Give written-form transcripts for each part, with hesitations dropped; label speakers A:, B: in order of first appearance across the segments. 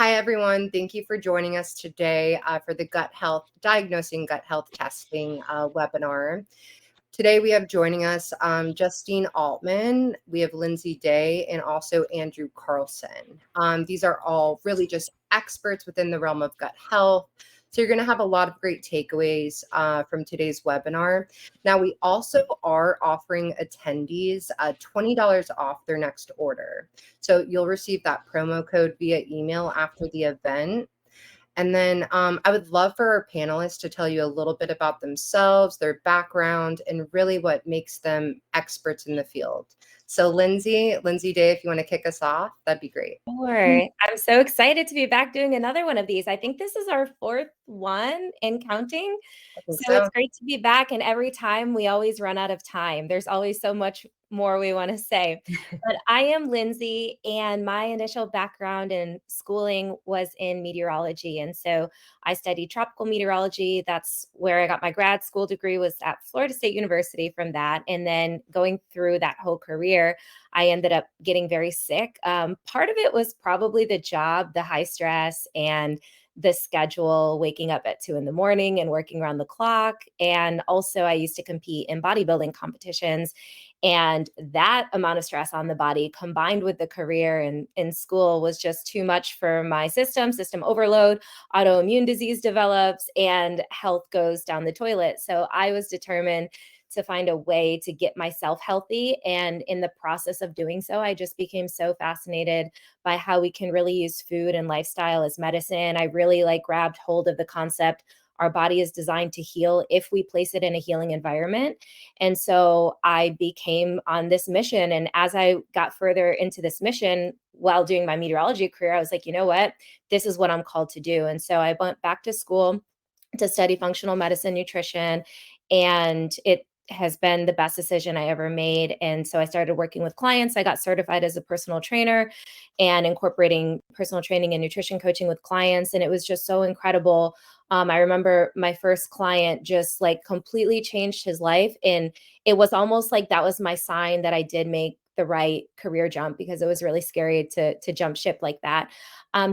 A: Hi, everyone. Thank you for joining us today for the Diagnosing Gut Health Testing webinar. Today we have joining us Justine Altman, we have Lindsay and also Andrew Carlson. These are all really just experts within the realm of gut health. So you're going to have a lot of great takeaways from today's webinar. Now, we also are offering attendees $20 off their next order. So you'll receive that promo code via email after the event. And then I would love for our panelists to tell you a little bit about themselves, their background, and really what makes them experts in the field. So Lindsay Day, if you want to kick us off, that'd be great.
B: Sure. I'm so excited to be back doing another one of these. I think this is our fourth one and counting. So it's great to be back. And every time we always run out of time. There's always so much more we want to say. But I am Lindsay, and my initial background in schooling was in meteorology. And so I studied tropical meteorology. That's where I got my grad school degree, was at Florida State University from that. And then going through that whole career, I ended up getting very sick. Part of it was probably the job, the high stress, and the schedule, waking up at 2 a.m. and working around the clock. And also I used to compete in bodybuilding competitions. And that amount of stress on the body combined with the career and in school was just too much for my system overload, autoimmune disease develops, and health goes down the toilet. So I was determined to find a way to get myself healthy. And in the process of doing so, I just became so fascinated by how we can really use food and lifestyle as medicine. I really grabbed hold of the concept our body is designed to heal if we place it in a healing environment. And so I became on this mission. And as I got further into this mission while doing my meteorology career, I was like, you know what? This is what I'm called to do. And so I went back to school to study functional medicine nutrition. And it has been the best decision I ever made. And so I started working with clients. I got certified as a personal trainer and incorporating personal training and nutrition coaching with clients. And it was just so incredible. I remember my first client just completely changed his life. And it was almost like that was my sign that I did make the right career jump, because it was really scary to jump ship like that.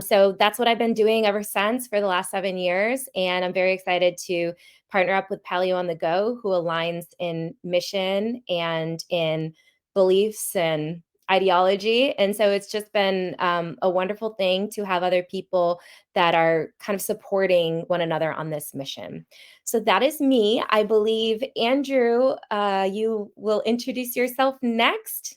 B: So that's what I've been doing ever since for the last 7 years. And I'm very excited to partner up with Paleo on the Go, who aligns in mission and in beliefs and ideology. And so it's just been a wonderful thing to have other people that are kind of supporting one another on this mission. So that is me. I believe, Andrew, you will introduce yourself next.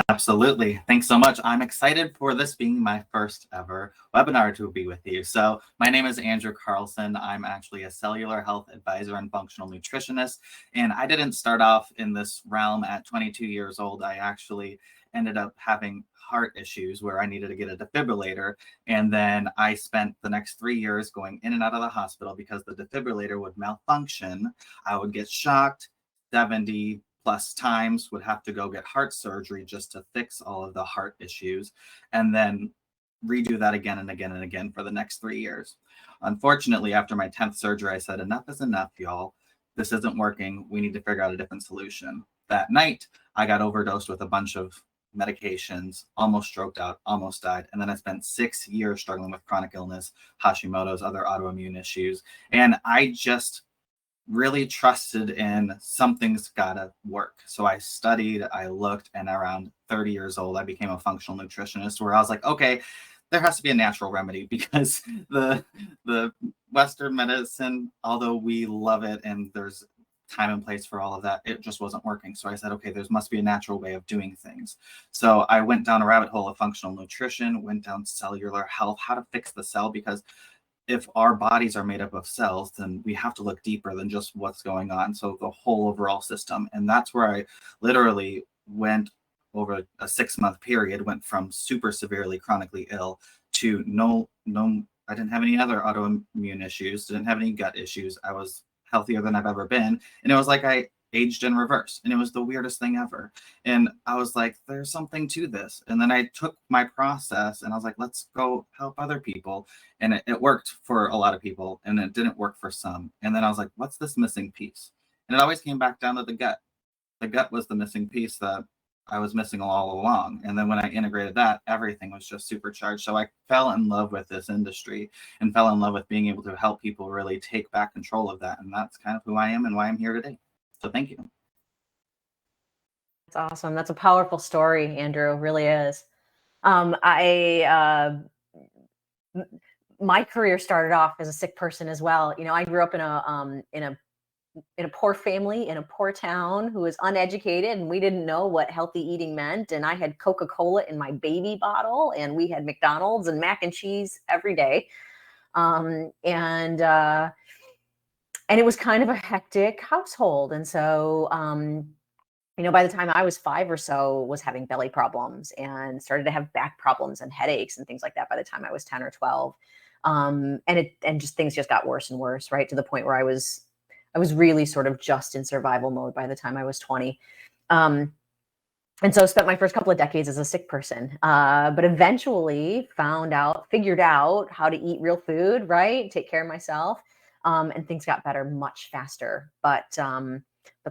C: Absolutely. Thanks so much. I'm excited for this being my first ever webinar to be with you. So my name is Andrew Carlson. I'm actually a cellular health advisor and functional nutritionist. And I didn't start off in this realm at 22 years old. I actually ended up having heart issues where I needed to get a defibrillator. And then I spent the next 3 years going in and out of the hospital because the defibrillator would malfunction. I would get shocked 70 plus times, would have to go get heart surgery just to fix all of the heart issues, and then redo that again and again and again for the next 3 years. Unfortunately, after my 10th surgery, I said, enough is enough, y'all. This isn't working. We need to figure out a different solution. That night, I got overdosed with a bunch of medications, almost stroked out, almost died. And then I spent 6 years struggling with chronic illness, Hashimoto's, other autoimmune issues. And I just really trusted in something's gotta work. So I studied, I looked, and around 30 years old, I became a functional nutritionist, where I was like, okay, there has to be a natural remedy, because the Western medicine, although we love it and there's time and place for all of that, it just wasn't working. So I said, okay, there must be a natural way of doing things. So I went down a rabbit hole of functional nutrition, went down cellular health, how to fix the cell, because if our bodies are made up of cells, then we have to look deeper than just what's going on. So the whole overall system. And that's where I literally went over a 6-month period, went from super severely chronically ill to no, I didn't have any other autoimmune issues, didn't have any gut issues. I was healthier than I've ever been. And it was like I aged in reverse, and it was the weirdest thing ever. And I was like, there's something to this. And then I took my process and I was like, let's go help other people. And it worked for a lot of people, and it didn't work for some. And then I was like, what's this missing piece? And it always came back down to the gut. The gut was the missing piece that I was missing all along. And then when I integrated that, everything was just supercharged. So I fell in love with this industry and fell in love with being able to help people really take back control of that. And that's kind of who I am and why I'm here today. So thank you.
D: That's awesome. That's a powerful story, Andrew. It really is. My career started off as a sick person as well. You know, I grew up in a poor family in a poor town who was uneducated, and we didn't know what healthy eating meant. And I had Coca-Cola in my baby bottle, and we had McDonald's and mac and cheese every day. And it was kind of a hectic household. And so, you know, by the time I was 5 or so, was having belly problems and started to have back problems and headaches and things like that by the time I was 10 or 12. And just things just got worse and worse, right? To the point where I was really sort of just in survival mode by the time I was 20. And so spent my first couple of decades as a sick person, but eventually figured out how to eat real food, right? Take care of myself. And things got better much faster. But then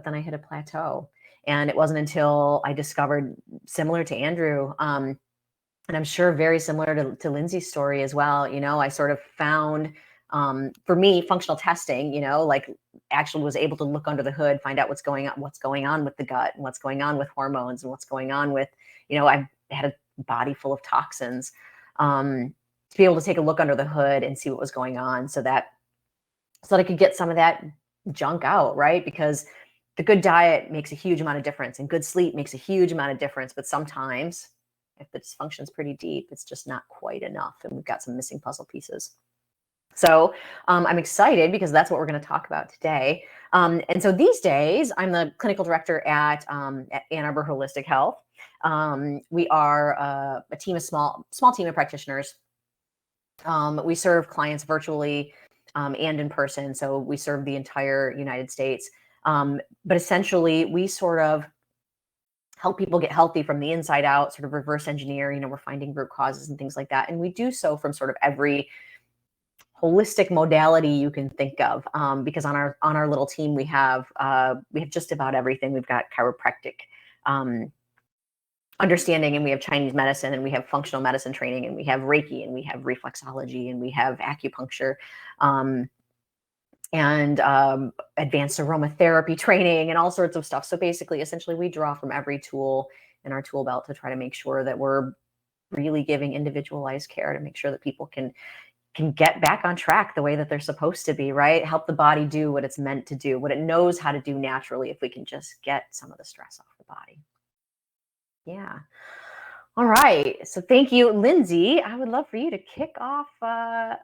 D: I hit a plateau. And it wasn't until I discovered, similar to Andrew, and I'm sure very similar to Lindsay's story as well, you know, I sort of found, for me, functional testing, you know, like actually was able to look under the hood, find out what's going on with the gut, and what's going on with hormones, and what's going on with, you know, I had a body full of toxins, to be able to take a look under the hood and see what was going on so that I could get some of that junk out, right? Because the good diet makes a huge amount of difference, and good sleep makes a huge amount of difference. But sometimes if the dysfunction is pretty deep, it's just not quite enough. And we've got some missing puzzle pieces. So I'm excited because that's what we're going to talk about today. And so these days, I'm the clinical director at Ann Arbor Holistic Health. We are a team of small team of practitioners. We serve clients virtually and in person. So we serve the entire United States. But essentially, we sort of help people get healthy from the inside out, sort of reverse engineer, you know, we're finding root causes and things like that. And we do so from sort of every holistic modality you can think of, because on our little team, we have just about everything. We've got chiropractic understanding, and we have Chinese medicine, and we have functional medicine training, and we have Reiki, and we have reflexology, and we have acupuncture, and advanced aromatherapy training, and all sorts of stuff. So basically, essentially, we draw from every tool in our tool belt to try to make sure that we're really giving individualized care to make sure that people can get back on track the way that they're supposed to be, right? Help the body do what it's meant to do, what it knows how to do naturally, if we can just get some of the stress off the body. Yeah. All right. So thank you, Lindsay. I would love for you to kick off a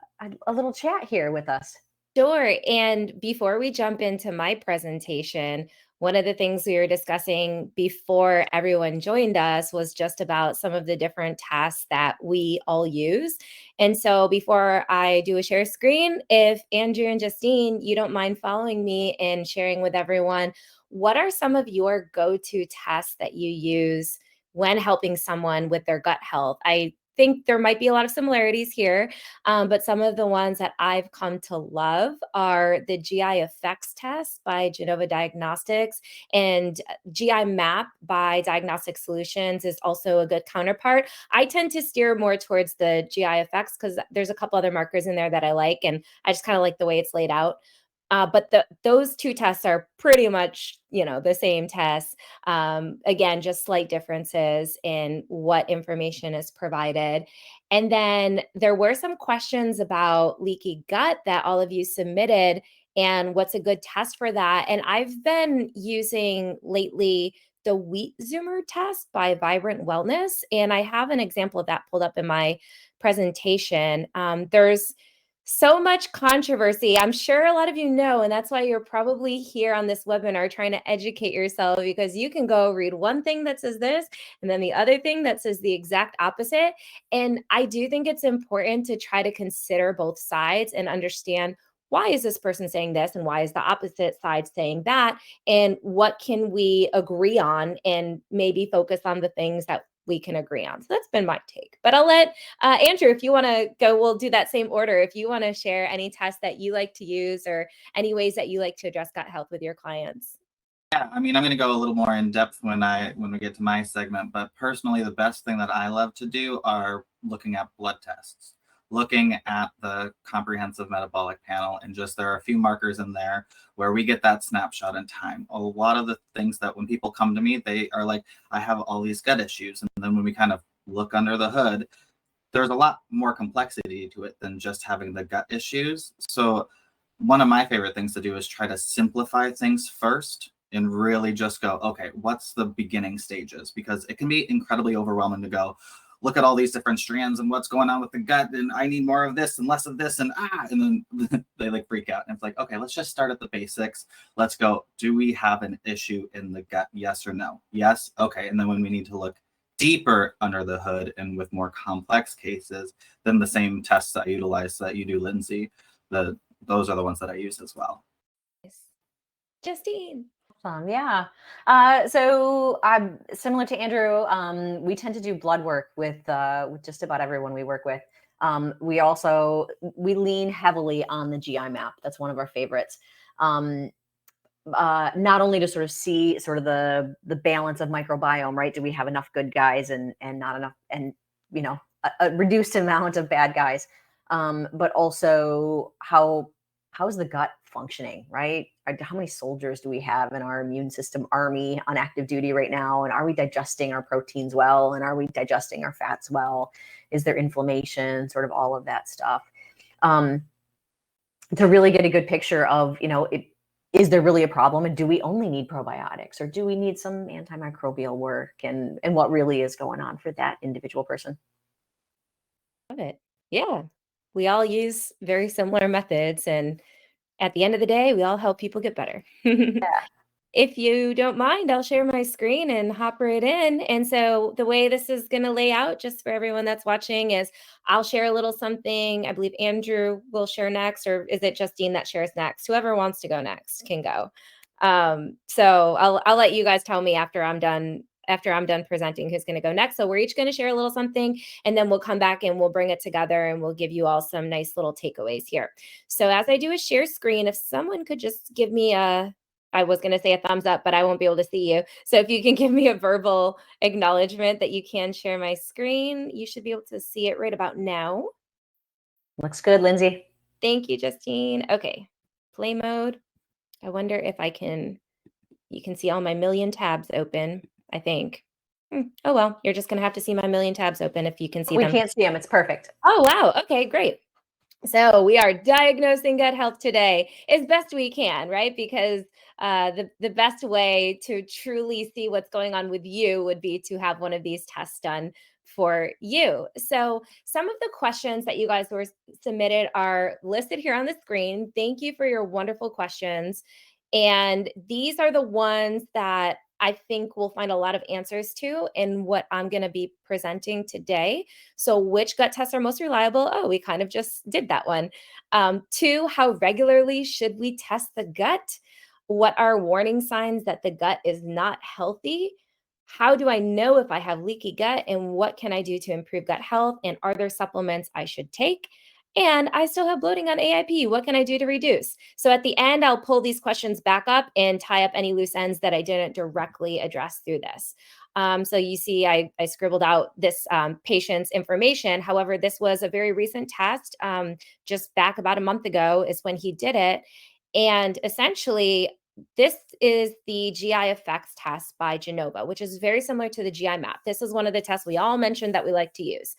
D: little chat here with us.
B: Sure. And before we jump into my presentation, one of the things we were discussing before everyone joined us was just about some of the different tasks that we all use. And so before I do a share screen, if Andrew and Justine, you don't mind following me and sharing with everyone, what are some of your go-to tests that you use when helping someone with their gut health? I think there might be a lot of similarities here, but some of the ones that I've come to love are the GI Effects test by Genova Diagnostics, and GI Map by Diagnostic Solutions is also a good counterpart. I tend to steer more towards the GI Effects because there's a couple other markers in there that I like, and I just kind of like the way it's laid out. But those two tests are pretty much, the same tests. Again, just slight differences in what information is provided. And then there were some questions about leaky gut that all of you submitted, and what's a good test for that. And I've been using lately the Wheat Zoomer test by Vibrant Wellness. And I have an example of that pulled up in my presentation. There's so much controversy. I'm sure a lot of you know, and that's why you're probably here on this webinar trying to educate yourself, because you can go read one thing that says this and then the other thing that says the exact opposite. And I do think it's important to try to consider both sides and understand, why is this person saying this and why is the opposite side saying that? And what can we agree on, and maybe focus on the things that we can agree on. So that's been my take. But I'll let Andrew, if you want to go, we'll do that same order. If you want to share any tests that you like to use or any ways that you like to address gut health with your clients.
C: Yeah, I mean, I'm going to go a little more in depth when we get to my segment, but personally, the best thing that I love to do are looking at blood tests, looking at the comprehensive metabolic panel, and just there are a few markers in there where we get that snapshot in time. A lot of the things that when people come to me, they are like, I have all these gut issues, and then when we kind of look under the hood, there's a lot more complexity to it than just having the gut issues. So one of my favorite things to do is try to simplify things first and really just go, okay, what's the beginning stages? Because it can be incredibly overwhelming to go, look at all these different strands and what's going on with the gut, and I need more of this and less of this, and then they like freak out. And it's like, okay, let's just start at the basics. Let's go, do we have an issue in the gut? Yes or no? Yes. Okay. And then when we need to look deeper under the hood and with more complex cases, then the same tests that I utilize that you do, Lindsay, those are the ones that I use as well.
B: Justine.
D: Yeah. So I'm similar to Andrew. We tend to do blood work with just about everyone we work with. We lean heavily on the GI map. That's one of our favorites. Not only to sort of see sort of the balance of microbiome, right? Do we have enough good guys and not enough, and a reduced amount of bad guys, but also how's the gut functioning, right? How many soldiers do we have in our immune system army on active duty right now? And are we digesting our proteins well? And are we digesting our fats well? Is there inflammation? Sort of all of that stuff. To really get a good picture of, is there really a problem? And do we only need probiotics, or do we need some antimicrobial work, and what really is going on for that individual person?
B: Love it. Yeah. We all use very similar methods, and at the end of the day, we all help people get better. If you don't mind, I'll share my screen and hop right in. And so the way this is going to lay out, just for everyone that's watching, is I'll share a little something. I believe Andrew will share next, or is it Justine that shares next? Whoever wants to go next can go. So I'll let you guys tell me after I'm done presenting who's going to go next. So we're each going to share a little something, and then we'll come back and we'll bring it together and we'll give you all some nice little takeaways here. So as I do a share screen, if someone could just give me I was going to say a thumbs up, but I won't be able to see you. So if you can give me a verbal acknowledgement that you can share my screen, you should be able to see it right about now.
D: Looks good, Lindsay.
B: Thank you, Justine. Okay, play mode. I wonder if you can see all my million tabs open, I think. Oh, well, you're just going to have to see my million tabs open if you can see them.
D: We can't see them. It's perfect.
B: Oh, wow. Okay, great. So we are diagnosing gut health today as best we can, right? Because the best way to truly see what's going on with you would be to have one of these tests done for you. So some of the questions that you guys were submitted are listed here on the screen. Thank you for your wonderful questions. And these are the ones that I think we'll find a lot of answers to in what I'm going to be presenting today. So which gut tests are most reliable? Oh, we kind of just did that one. 2, how regularly should we test the gut? What are warning signs that the gut is not healthy? How do I know if I have leaky gut, and what can I do to improve gut health? And are there supplements I should take? And I still have bloating on AIP. What can I do to reduce? So at the end, I'll pull these questions back up and tie up any loose ends that I didn't directly address through this. So you see, I scribbled out this patient's information. However, this was a very recent test. Just back about a month ago is when he did it. And essentially, this is the GI effects test by Genova, which is very similar to the GI map. This is one of the tests we all mentioned that we like to use.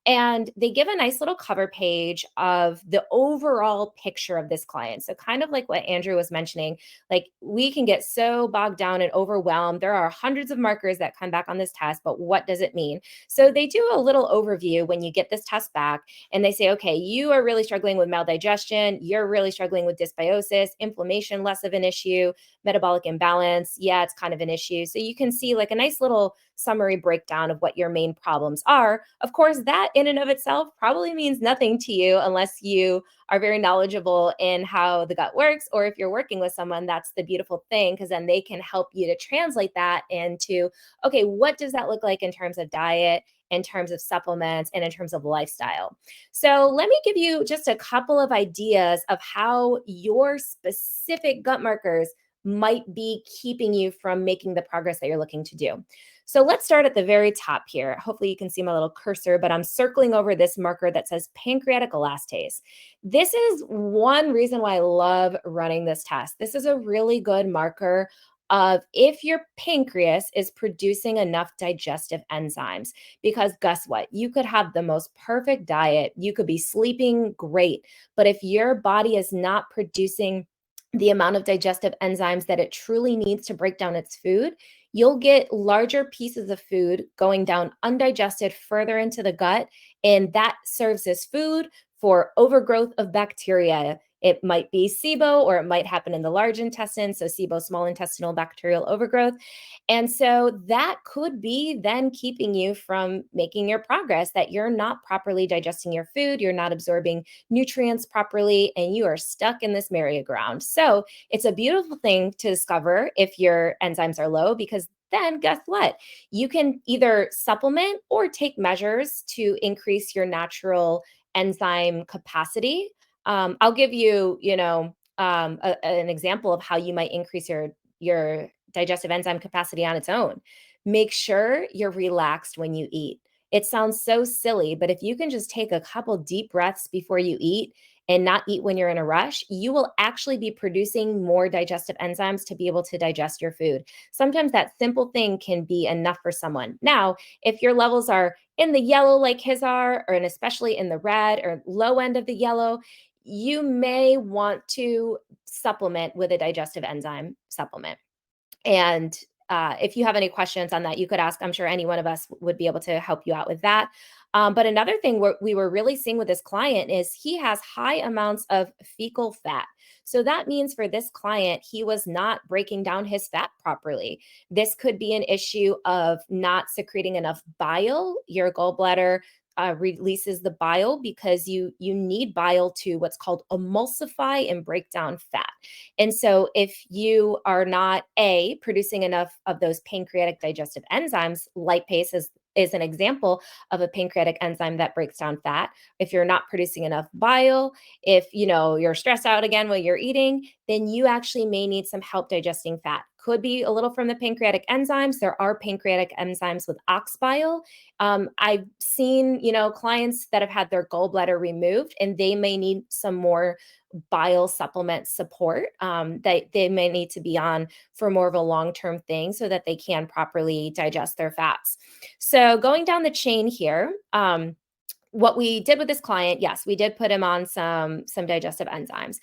B: And they give a nice little cover page of the overall picture of this client. So kind of like what Andrew was mentioning, like we can get so bogged down and overwhelmed. There are hundreds of markers that come back on this test, but what does it mean? So they do a little overview when you get this test back, and they say, okay, you are really struggling with maldigestion. You're really struggling with dysbiosis, inflammation, less of an issue, metabolic imbalance. Yeah, it's kind of an issue. So you can see like a nice little summary breakdown of what your main problems are. Of course, that in and of itself probably means nothing to you unless you are very knowledgeable in how the gut works, or if you're working with someone, that's the beautiful thing, because then they can help you to translate that into, okay, what does that look like in terms of diet, in terms of supplements, and in terms of lifestyle? So let me give you just a couple of ideas of how your specific gut markers might be keeping you from making the progress that you're looking to do. So let's start at the very top here. Hopefully you can see my little cursor, but I'm circling over this marker that says pancreatic elastase. This is one reason why I love running this test. This is a really good marker of if your pancreas is producing enough digestive enzymes. Because guess what? You could have the most perfect diet, you could be sleeping great, but if your body is not producing the amount of digestive enzymes that it truly needs to break down its food, you'll get larger pieces of food going down undigested further into the gut, and that serves as food for overgrowth of bacteria. It might be SIBO, or it might happen in the large intestine, so SIBO, small intestinal bacterial overgrowth. And so that could be then keeping you from making your progress, that you're not properly digesting your food, you're not absorbing nutrients properly, and you are stuck in this merry-go-round. So it's a beautiful thing to discover if your enzymes are low, because then guess what? You can either supplement or take measures to increase your natural enzyme capacity. I'll give you, an example of how you might increase your digestive enzyme capacity on its own. Make sure you're relaxed when you eat. It sounds so silly, but if you can just take a couple deep breaths before you eat and not eat when you're in a rush, you will actually be producing more digestive enzymes to be able to digest your food. Sometimes that simple thing can be enough for someone. Now, if your levels are in the yellow like his are, or and especially in the red or low end of the yellow, you may want to supplement with a digestive enzyme supplement. And if you have any questions on that, you could ask. I'm sure any one of us would be able to help you out with that. But another thing we were really seeing with this client is he has high amounts of fecal fat. So that means for this client, he was not breaking down his fat properly. This could be an issue of not secreting enough bile. Your gallbladder releases the bile because you need bile to what's called emulsify and break down fat. And so if you are not producing enough of those pancreatic digestive enzymes, lipase is an example of a pancreatic enzyme that breaks down fat. If you're not producing enough bile, if you're stressed out again while you're eating, then you actually may need some help digesting fat. Could be a little from the pancreatic enzymes. There are pancreatic enzymes with ox bile. I've seen, clients that have had their gallbladder removed, and they may need some more bile supplement support that they may need to be on for more of a long-term thing so that they can properly digest their fats. So going down the chain here, what we did with this client, yes, we did put him on some digestive enzymes.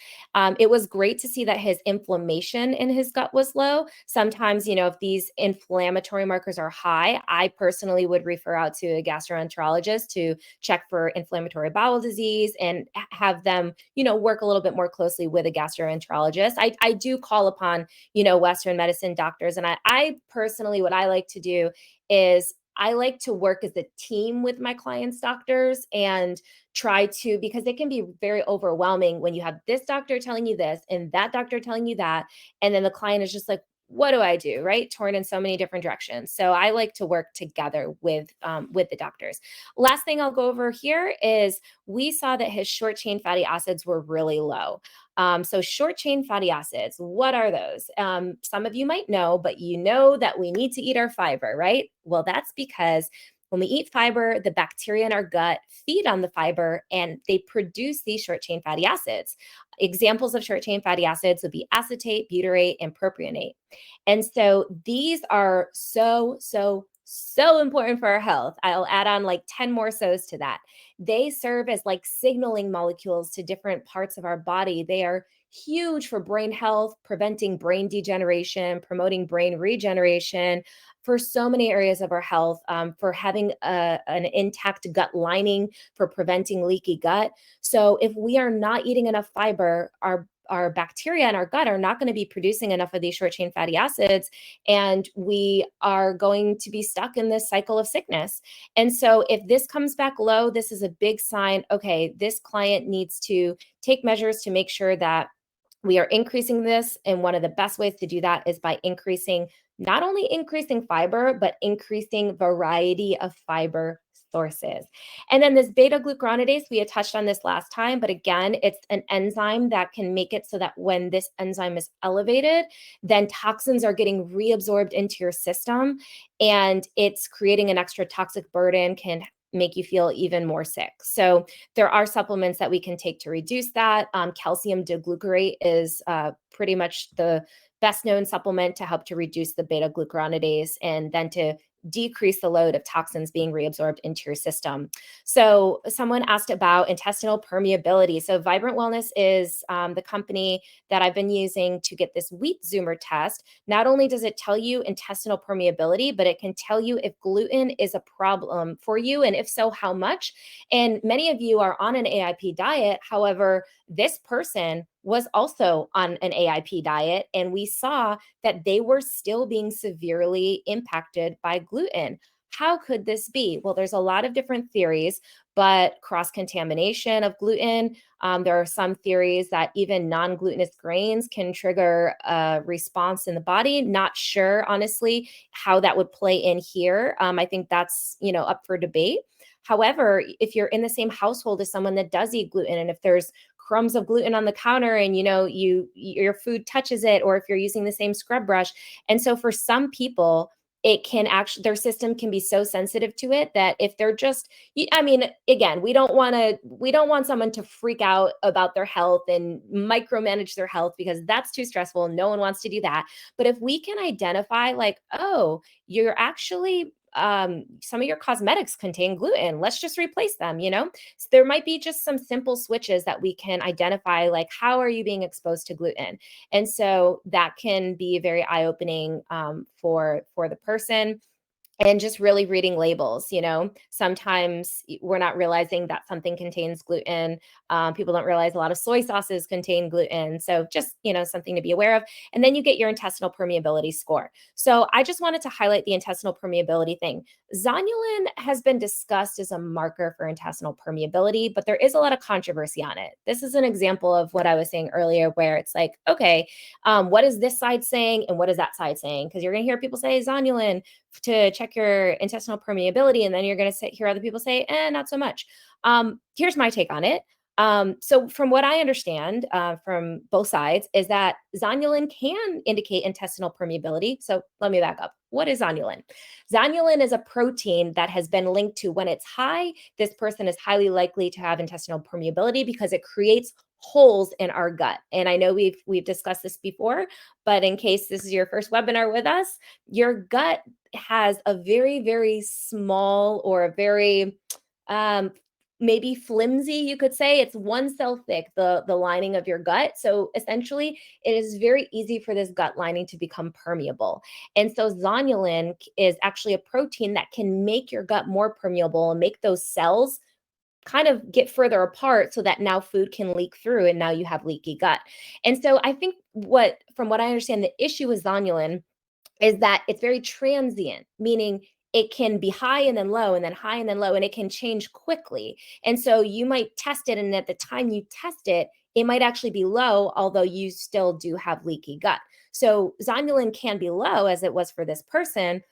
B: It was great to see that his inflammation in his gut was low. Sometimes, if these inflammatory markers are high, I personally would refer out to a gastroenterologist to check for inflammatory bowel disease and have them, work a little bit more closely with a gastroenterologist. I do call upon, Western medicine doctors. And I personally, what I like to do is I like to work as a team with my clients' doctors and try to, because it can be very overwhelming when you have this doctor telling you this and that doctor telling you that. And then the client is just like, what do I do? Right? Torn in so many different directions. So I like to work together with the doctors. Last thing I'll go over here is we saw that his short chain fatty acids were really low. So short chain fatty acids, what are those? Some of you might know, but you know that we need to eat our fiber, right? Well, that's because when we eat fiber, the bacteria in our gut feed on the fiber and they produce these short chain fatty acids. Examples of short chain fatty acids would be acetate, butyrate, and propionate. And so these are so important for our health. I'll add on like 10 more so's to that. They serve as like signaling molecules to different parts of our body. They are huge for brain health, preventing brain degeneration, promoting brain regeneration, for so many areas of our health, for having an intact gut lining, for preventing leaky gut. So if we are not eating enough fiber, our bacteria in our gut are not going to be producing enough of these short chain fatty acids, and we are going to be stuck in this cycle of sickness. And so if this comes back low, this is a big sign, okay, this client needs to take measures to make sure that we are increasing this. And one of the best ways to do that is by not only increasing fiber, but increasing variety of fiber sources. And then this beta glucuronidase, we had touched on this last time, but again, it's an enzyme that can make it so that when this enzyme is elevated, then toxins are getting reabsorbed into your system, and it's creating an extra toxic burden, can make you feel even more sick. So there are supplements that we can take to reduce that. Calcium diglucarate is pretty much the best known supplement to help to reduce the beta glucuronidase and then to decrease the load of toxins being reabsorbed into your system. So someone asked about intestinal permeability. So Vibrant Wellness is the company that I've been using to get this wheat zoomer test. Not only does it tell you intestinal permeability, but it can tell you if gluten is a problem for you, and if so, how much. And many of you are on an AIP diet. However, this person was also on an AIP diet, and we saw that they were still being severely impacted by gluten. How could this be? Well, there's a lot of different theories, but cross-contamination of gluten. There are some theories that even non-glutinous grains can trigger a response in the body. Not sure, honestly, how that would play in here. I think that's, up for debate. However, if you're in the same household as someone that does eat gluten, and if there's crumbs of gluten on the counter and your food touches it, or if you're using the same scrub brush. And so for some people, it can actually, their system can be so sensitive to it that if they're just, again, we don't want someone to freak out about their health and micromanage their health, because that's too stressful. No one wants to do that. But if we can identify like, oh, you're actually, some of your cosmetics contain gluten, let's just replace them, So there might be just some simple switches that we can identify, like, how are you being exposed to gluten? And so that can be very eye-opening for the person. And just really reading labels, sometimes we're not realizing that something contains gluten. People don't realize a lot of soy sauces contain gluten. So just, something to be aware of. And then you get your intestinal permeability score. So I just wanted to highlight the intestinal permeability thing. Zonulin has been discussed as a marker for intestinal permeability, but there is a lot of controversy on it. This is an example of what I was saying earlier, where it's like, okay, what is this side saying? And what is that side saying? Because you're going to hear people say zonulin to check your intestinal permeability, and then you're going to hear other people say, not so much. Here's my take on it. So from what I understand from both sides is that zonulin can indicate intestinal permeability. So let me back up. What is zonulin? Zonulin is a protein that has been linked to, when it's high, this person is highly likely to have intestinal permeability because it creates holes in our gut. And I know we've discussed this before, but in case this is your first webinar with us, your gut has a very, very small, or a very maybe flimsy, you could say. It's one cell thick, the lining of your gut. So essentially, it is very easy for this gut lining to become permeable. And so zonulin is actually a protein that can make your gut more permeable and make those cells kind of get further apart, so that now food can leak through, and now you have leaky gut. And so I think from what I understand, the issue with zonulin is that it's very transient, meaning it can be high and then low, and then high and then low, and it can change quickly. And so you might test it, and at the time you test it, it might actually be low, although you still do have leaky gut. So zonulin can be low, as it was for this person.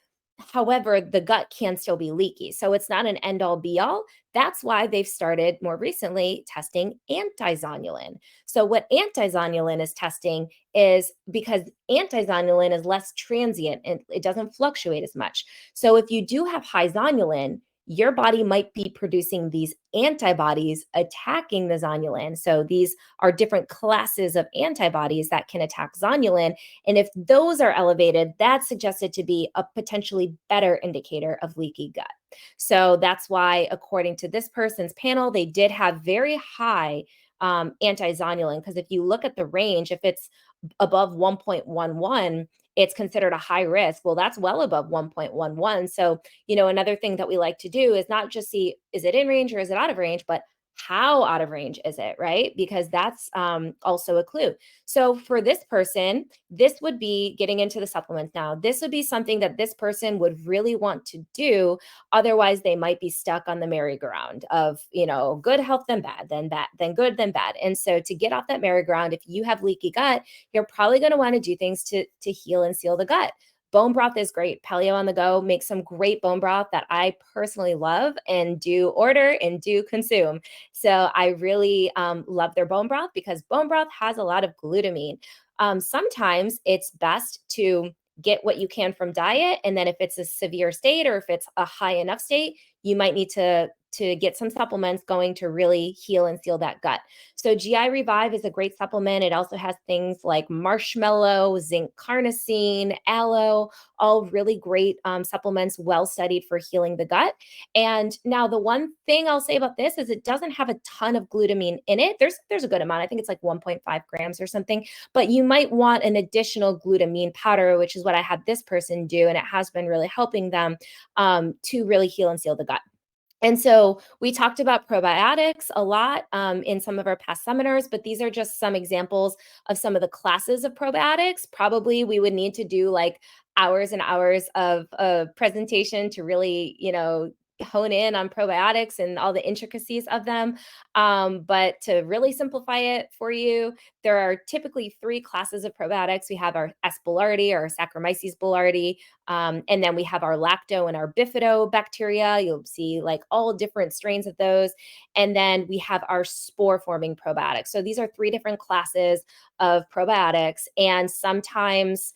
B: However, the gut can still be leaky. So it's not an end all be all. That's why they've started more recently testing anti-zonulin. So what anti-zonulin is testing is because anti-zonulin is less transient and it doesn't fluctuate as much. So if you do have high zonulin, your body might be producing these antibodies attacking the zonulin. So these are different classes of antibodies that can attack zonulin. And if those are elevated, that's suggested to be a potentially better indicator of leaky gut. So that's why, according to this person's panel, they did have very high anti-zonulin, because if you look at the range, if it's above 1.11, it's considered a high risk. Well, that's well above 1.11. So, another thing that we like to do is not just see, is it in range or is it out of range, but how out of range is it, right? Because that's also a clue. So for this person, this would be getting into the supplements now. This would be something that this person would really want to do. Otherwise, they might be stuck on the merry-go-round of, good health, then bad, then good, then bad. And so to get off that merry-go-round, if you have leaky gut, you're probably going to want to do things to heal and seal the gut. Bone broth is great. Paleo on the Go makes some great bone broth that I personally love and do order and do consume. So I really love their bone broth because bone broth has a lot of glutamine. Sometimes it's best to get what you can from diet. And then if it's a severe state or if it's a high enough state, you might need to get some supplements going to really heal and seal that gut. So GI Revive is a great supplement. It also has things like marshmallow, zinc carnosine, aloe, all really great supplements, well studied for healing the gut. And now the one thing I'll say about this is it doesn't have a ton of glutamine in it. There's a good amount. I think it's like 1.5 grams or something, but you might want an additional glutamine powder, which is what I had this person do. And it has been really helping them to really heal and seal the gut. And so we talked about probiotics a lot in some of our past seminars, but these are just some examples of some of the classes of probiotics. Probably we would need to do like hours and hours of a presentation to really, hone in on probiotics and all the intricacies of them. But to really simplify it for you, there are typically 3 classes of probiotics. We have our S. boulardii or Saccharomyces boulardii, and then we have our lacto and our bifidobacteria. You'll see like all different strains of those. And then we have our spore forming probiotics. So these are 3 different classes of probiotics. And sometimes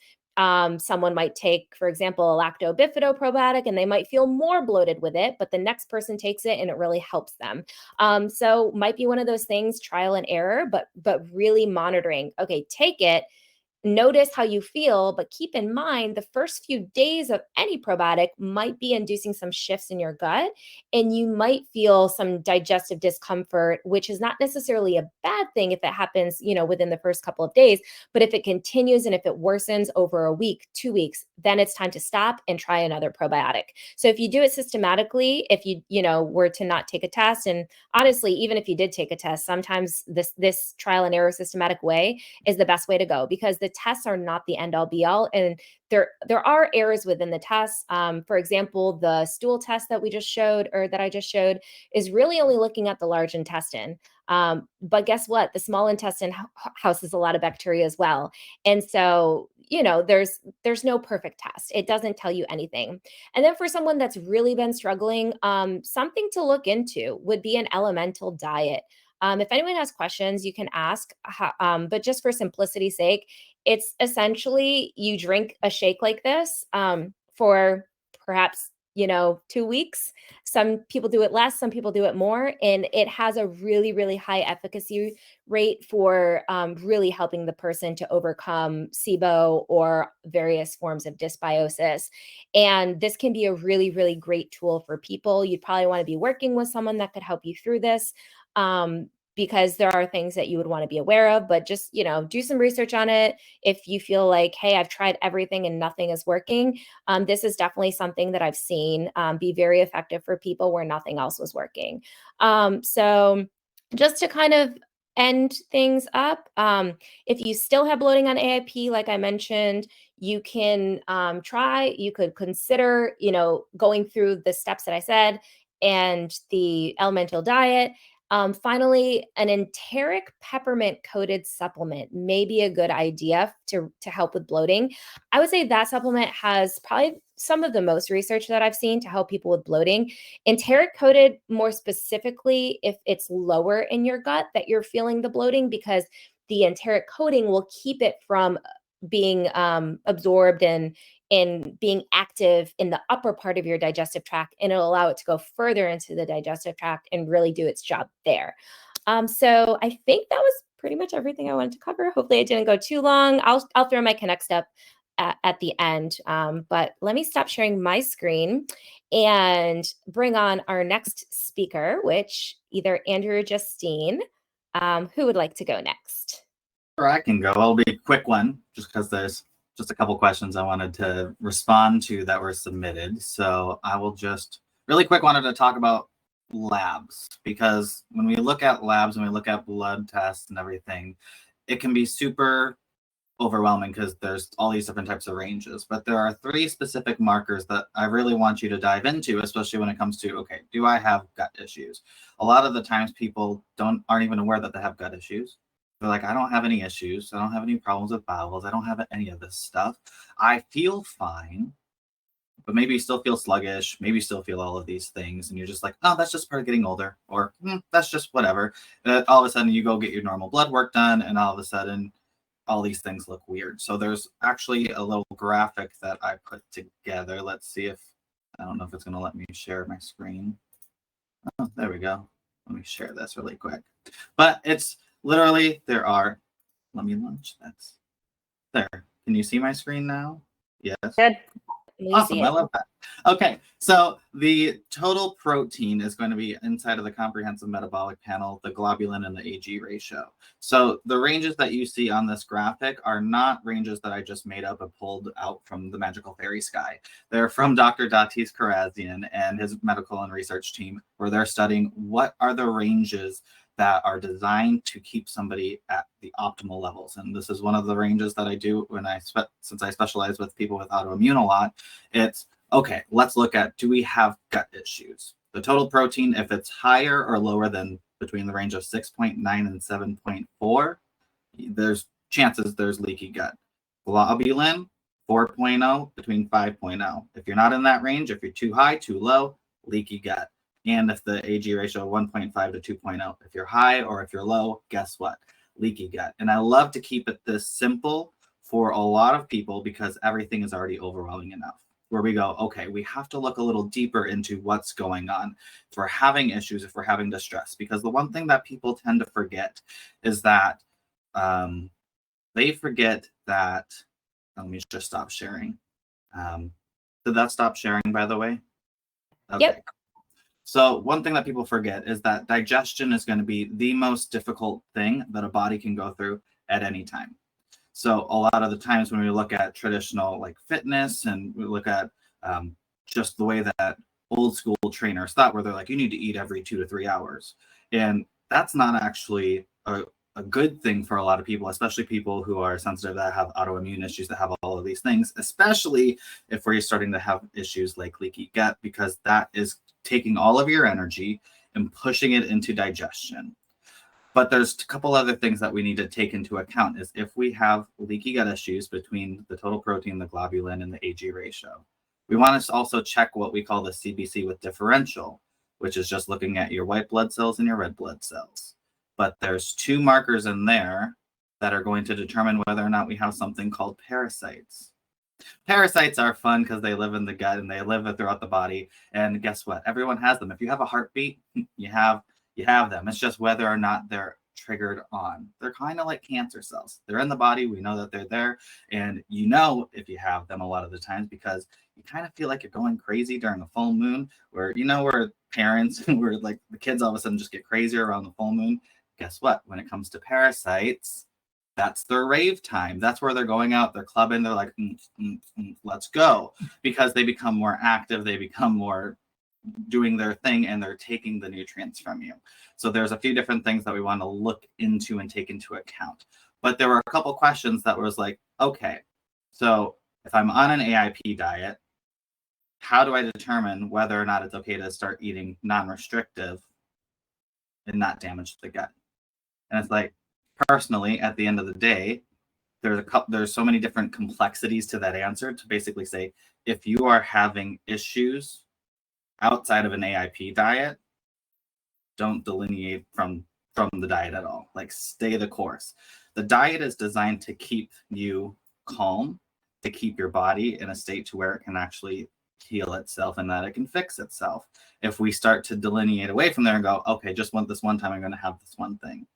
B: someone might take, for example, a lacto-bifido probiotic and they might feel more bloated with it, but the next person takes it and it really helps them. So might be one of those things, trial and error, but really monitoring. Okay, take it. Notice how you feel, but keep in mind the first few days of any probiotic might be inducing some shifts in your gut, and you might feel some digestive discomfort, which is not necessarily a bad thing if it happens, within the first couple of days. But if it continues and if it worsens over a week, 2 weeks, then it's time to stop and try another probiotic. So if you do it systematically, if you were to not take a test, and honestly, even if you did take a test, sometimes this trial and error systematic way is the best way to go, because the tests are not the end all be all. And there are errors within the tests. For example, the stool test that we just showed, or that I just showed, is really only looking at the large intestine. But guess what? The small intestine houses a lot of bacteria as well. And so, there's no perfect test. It doesn't tell you anything. And then for someone that's really been struggling, something to look into would be an elemental diet. If anyone has questions, you can ask, but just for simplicity's sake, it's essentially you drink a shake like this for perhaps 2 weeks. Some people do it less, some people do it more, and it has a really, really high efficacy rate for really helping the person to overcome SIBO or various forms of dysbiosis. And this can be a really, really great tool for people. You'd probably want to be working with someone that could help you through this. Because there are things that you would want to be aware of, but just, do some research on it. If you feel like, hey, I've tried everything and nothing is working, this is definitely something that I've seen be very effective for people where nothing else was working. So just to kind of end things up, if you still have bloating on AIP, like I mentioned, you can you could consider, going through the steps that I said and the elemental diet. Finally, an enteric peppermint coated supplement may be a good idea to help with bloating. I would say that supplement has probably some of the most research that I've seen to help people with bloating. Enteric coated, more specifically, if it's lower in your gut that you're feeling the bloating, because the enteric coating will keep it from being absorbed and being active in the upper part of your digestive tract, and it'll allow it to go further into the digestive tract and really do its job there. So I think that was pretty much everything I wanted to cover. Hopefully I didn't go too long. I'll throw my connect step at the end, but let me stop sharing my screen and bring on our next speaker, which either Andrew or Justine, who would like to go next?
C: Sure, I can go. It'll be a quick one, just because there's just a couple questions I wanted to respond to that were submitted. So I will just really quick wanted to talk about labs, because when we look at labs and we look at blood tests and everything, it can be super overwhelming because there's all these different types of ranges. But there are 3 specific markers that I really want you to dive into, especially when it comes to, okay, do I have gut issues? A lot of the times people aren't even aware that they have gut issues. They're like, I don't have any issues. I don't have any problems with bowels. I don't have any of this stuff. I feel fine, but maybe you still feel sluggish. Maybe you still feel all of these things. And you're just like, oh, that's just part of getting older. Or that's just whatever. All of a sudden you go get your normal blood work done. And all of a sudden all these things look weird. So there's actually a little graphic that I put together. Let's see if, I don't know if it's going to let me share my screen. Oh, there we go. Let me share this really quick. But it's literally, there are, let me launch this. There. Can you see my screen now? Yes.
D: Good.
C: Awesome. I love that. Okay. So the total protein is going to be inside of the comprehensive metabolic panel, the globulin and the AG ratio. So the ranges that you see on this graphic are not ranges that I just made up and pulled out from the magical fairy sky. They're from Dr. Datis Karazian and his medical and research team, where they're studying what are the ranges that are designed to keep somebody at the optimal levels. And this is one of the ranges that I do when since I specialize with people with autoimmune a lot. It's, okay, let's look at, do we have gut issues? The total protein, if it's higher or lower than between the range of 6.9 and 7.4, there's chances there's leaky gut. Globulin, 4.0 between 5.0. If you're not in that range, if you're too high, too low, leaky gut. And if the AG ratio 1.5 to 2.0, if you're high or if you're low, guess what? Leaky gut. And I love to keep it this simple for a lot of people because everything is already overwhelming enough. Where we go, okay, we have to look a little deeper into what's going on. If we're having issues, if we're having distress, because the one thing that people tend to forget is that they forget that, let me just stop sharing. Did that stop sharing, by the way? Okay.
B: Yep.
C: So one thing that people forget is that digestion is going to be the most difficult thing that a body can go through at any time. So a lot of the times when we look at traditional like fitness and we look at just the way that old school trainers thought, where they're like, you need to eat every 2 to 3 hours. And that's not actually a good thing for a lot of people, especially people who are sensitive, that have autoimmune issues, that have all of these things, especially if we're starting to have issues like leaky gut, because that is taking all of your energy and pushing it into digestion. But there's a couple other things that we need to take into account is if we have leaky gut issues between the total protein, the globulin, and the AG ratio. We want to also check what we call the CBC with differential, which is just looking at your white blood cells and your red blood cells. But there's 2 markers in there that are going to determine whether or not we have something called parasites. Parasites are fun because they live in the gut and they live throughout the body. And guess what? Everyone has them. If you have a heartbeat, you have them. It's just whether or not they're triggered on. They're kind of like cancer cells. They're in the body. We know that they're there. And you know if you have them a lot of the times because you kind of feel like you're going crazy during a full moon, where where parents where like the kids all of a sudden just get crazier around the full moon. Guess what? When it comes to parasites, that's their rave time. That's where they're going out, they're clubbing, they're like, let's go, because they become more active, they become more doing their thing, and they're taking the nutrients from you. So there's a few different things that we want to look into and take into account. But there were a couple questions that was like, okay, so if I'm on an AIP diet, how do I determine whether or not it's okay to start eating non-restrictive and not damage the gut? And it's like, personally, at the end of the day, there's so many different complexities to that answer to basically say, if you are having issues outside of an AIP diet, don't delineate from the diet at all. Like, stay the course. The diet is designed to keep you calm, to keep your body in a state to where it can actually heal itself and that it can fix itself. If we start to delineate away from there and go, okay, just want this one time, I'm going to have this one thing.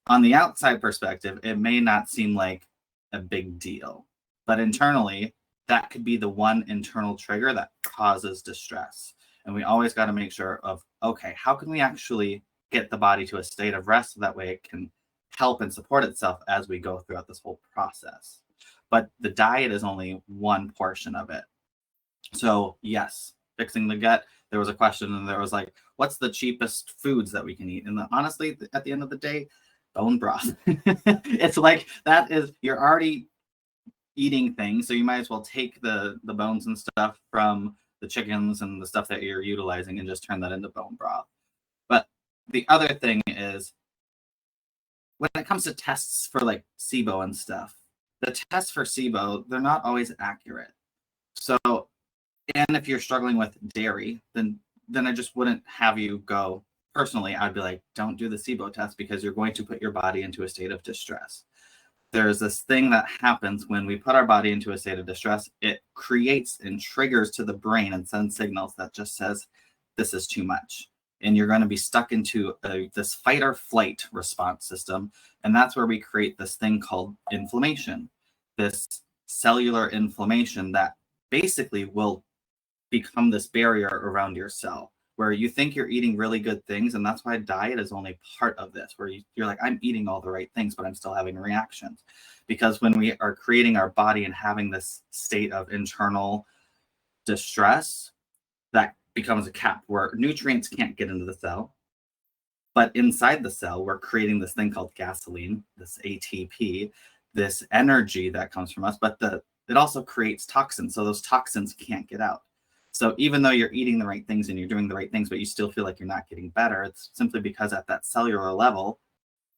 C: On the outside perspective, it may not seem like a big deal, but internally, that could be the one internal trigger that causes distress. And we always got to make sure of, okay, how can we actually get the body to a state of rest so that way it can help and support itself as we go throughout this whole process. But the diet is only one portion of it. So yes, fixing the gut, there was a question and there was like, what's the cheapest foods that we can eat? And honestly, at the end of the day, bone broth. It's like, that is, you're already eating things, so you might as well take the bones and stuff from the chickens and the stuff that you're utilizing and just turn that into bone broth. But the other thing is, when it comes to tests for like SIBO and stuff, the tests for SIBO, they're not always accurate. So, and if you're struggling with dairy, then I just wouldn't have you go. Personally, I'd be like, don't do the SIBO test because you're going to put your body into a state of distress. There's this thing that happens when we put our body into a state of distress. It creates and triggers to the brain and sends signals that just says, this is too much. And you're going to be stuck into this fight or flight response system. And that's where we create this thing called inflammation, this cellular inflammation that basically will become this barrier around your cell, where you think you're eating really good things. And that's why diet is only part of this, where you're like, I'm eating all the right things, but I'm still having reactions. Because when we are creating our body and having this state of internal distress, that becomes a cap where nutrients can't get into the cell. But inside the cell, we're creating this thing called gasoline, this ATP, this energy that comes from us, but it also creates toxins. So those toxins can't get out. So even though you're eating the right things and you're doing the right things, but you still feel like you're not getting better, it's simply because at that cellular level,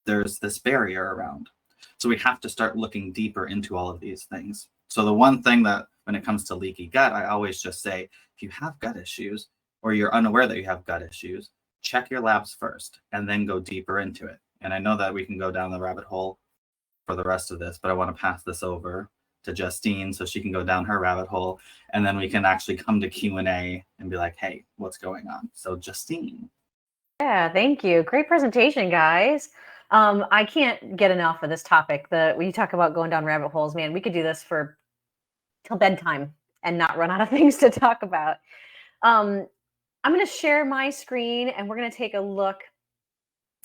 C: there's this barrier around. So we have to start looking deeper into all of these things. So the one thing that when it comes to leaky gut, I always just say, if you have gut issues or you're unaware that you have gut issues, check your labs first and then go deeper into it. And I know that we can go down the rabbit hole for the rest of this, but I want to pass this over to Justine so she can go down her rabbit hole, and then we can actually come to Q&A and be like, hey, what's going on? So Justine.
D: Yeah, thank you. Great presentation, guys. I can't get enough of this topic. When you talk about going down rabbit holes, man, we could do this for till bedtime and not run out of things to talk about. I'm going to share my screen and we're going to take a look.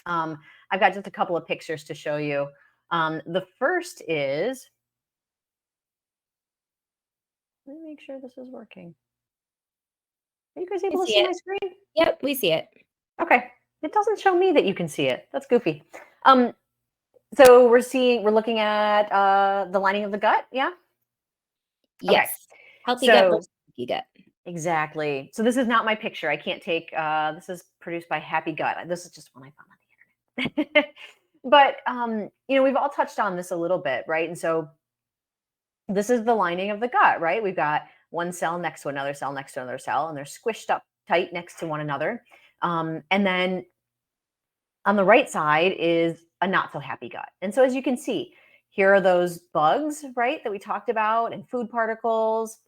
D: I've got just a couple of pictures to show you. The first is, let me make sure this is working. Are you guys able to see my screen?
B: Yep, we see it.
D: Okay. It doesn't show me that you can see it. That's goofy. So we're looking at the lining of the gut. Yeah.
B: Yes. Okay. Healthy gut versus leaky gut.
D: Exactly. So this is not my picture. I can't take, this is produced by Happy Gut. This is just one I found on the internet. But, we've all touched on this a little bit, right? And so this is the lining of the gut, right? We've got one cell next to another cell next to another cell, and they're squished up tight next to one another. And then on the right side is a not so happy gut. And so as you can see, here are those bugs, right, that we talked about, and food particles.